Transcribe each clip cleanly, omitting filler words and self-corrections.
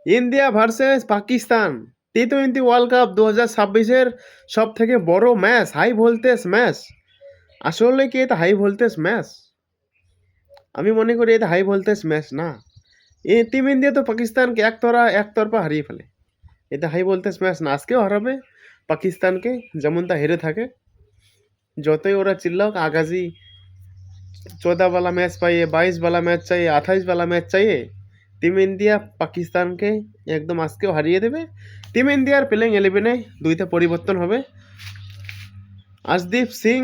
India versus Pakistan টি-20 world cup 2026-এর সব থেকে বড় ম্যাচ, হাই ভোল্টেজ ম্যাচ। আসলে কি এটা হাই ভোল্টেজ ম্যাচ? আমি মনে করি এটা হাই ভোল্টেজ ম্যাচ না। এই টিম ইন্ডিয়া তো পাকিস্তানকে একতরফা হারিয়ে ফেলে। এটা হাই ভোল্টেজ ম্যাচ না। আজকেও হারাবে পাকিস্তানকে, যেমনটা হেরে থাকে। যতই ওরা চিল্লাক আগাজি 14 वाला मैच चाहिए, 22 वाला मैच चाहिए, 28 वाला मैच चाहिए, টিম ইন্ডিয়া পাকিস্তানকে একদম আজকেও হারিয়ে দেবে। টিম ইন্ডিয়ার প্লেইং 11-এ দুইটা পরিবর্তন হবে। আশদীপ সিং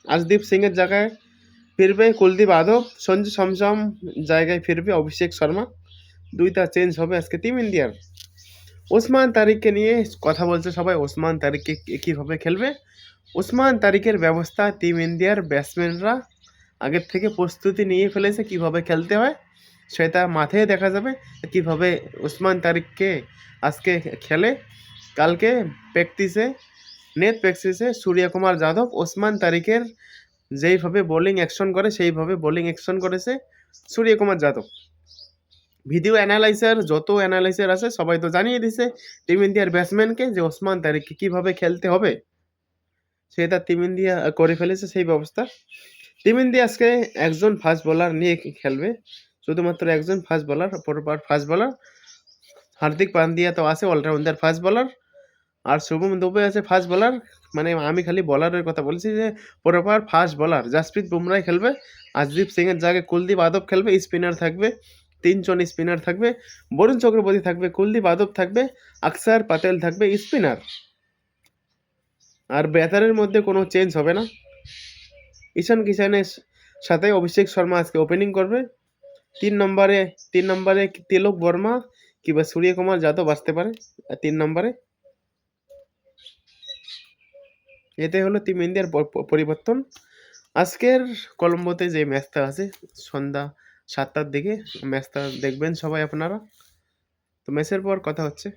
আশদীপ সিংয়ের জায়গায় ফিরবে কুলদীপ যাদব, সঞ্জু স্যামসন জায়গায় ফিরবে অভিষেক শর্মা। দুইটা চেঞ্জ হবে আজকে টিম ইন্ডিয়ার। ওসমান তারিককে নিয়ে কথা বলছে সবাই, ওসমান তারিককে কীভাবে খেলবে। ওসমান তারিকের ব্যবস্থা টিম ইন্ডিয়ার ব্যাটসম্যানরা আগের থেকে প্রস্তুতি নিয়ে ফেলেছে, কিভাবে খেলতে হয় সেটা মাঠে দেখা যাবে। কিভাবে ওসমান তারিককে আজকে খেলে, কালকে নেট প্র্যাকটিসে সূর্যকুমার যাদব ওসমান তারিকের যেইভাবে বোলিং অ্যাকশন করে সেইভাবে বোলিং অ্যাকশন করেছে সূর্যকুমার যাদব। ভিডিও অ্যানালাইজার যত অ্যানালাইজার আছে সবাই তো জানিয়ে দিছে টিম ইন্ডিয়ার ব্যাটসম্যানকে যে ওসমান তারিককে কীভাবে খেলতে হবে, সেটা টিম ইন্ডিয়া করে ফেলেছে সেই ব্যবস্থা। টিম ইন্ডিয়া আজকে একজন ফাস্ট বোলার নিয়ে খেলবে, শুধুমাত্র একজন fast bowler, proper fast bowler. Hardik Pandya তো আছে অলরাউন্ডার ফাস্ট বোলার, আর শুভম দুবে আছে ফাস্ট বোলার। মানে আমি খালি বলারের কথা বলছি যে proper fast bowler Jasprit Bumrah খেলবে। আশদীপ সিংয়ের জায়গায় কুলদীপ যাদব খেলবে, স্পিনার থাকবে 3 জন স্পিনার থাকবে। বরুণ চক্রবর্তী থাকবে, কুলদীপ যাদব থাকবে, অক্ষর প্যাটেল থাকবে স্পিনার। আর ব্যাটারের মধ্যে কোনো চেঞ্জ হবে না। ঈশান কিষানের সাথে অভিষেক শর্মা আজকে ওপেনিং করবে। 3 নম্বরে তিলক বর্মা কিংবা সূর্যকুমার যাদব আসতে পারে 3 নম্বরে। এতে হলো টিম ইন্ডিয়ার পরিবর্তন। আজকের কলম্বোতে যে ম্যাচটা আছে সন্ধ্যা 7টার দিকে, ম্যাচটা দেখবেন সবাই আপনারা। তো ম্যাচের পর কথা হচ্ছে।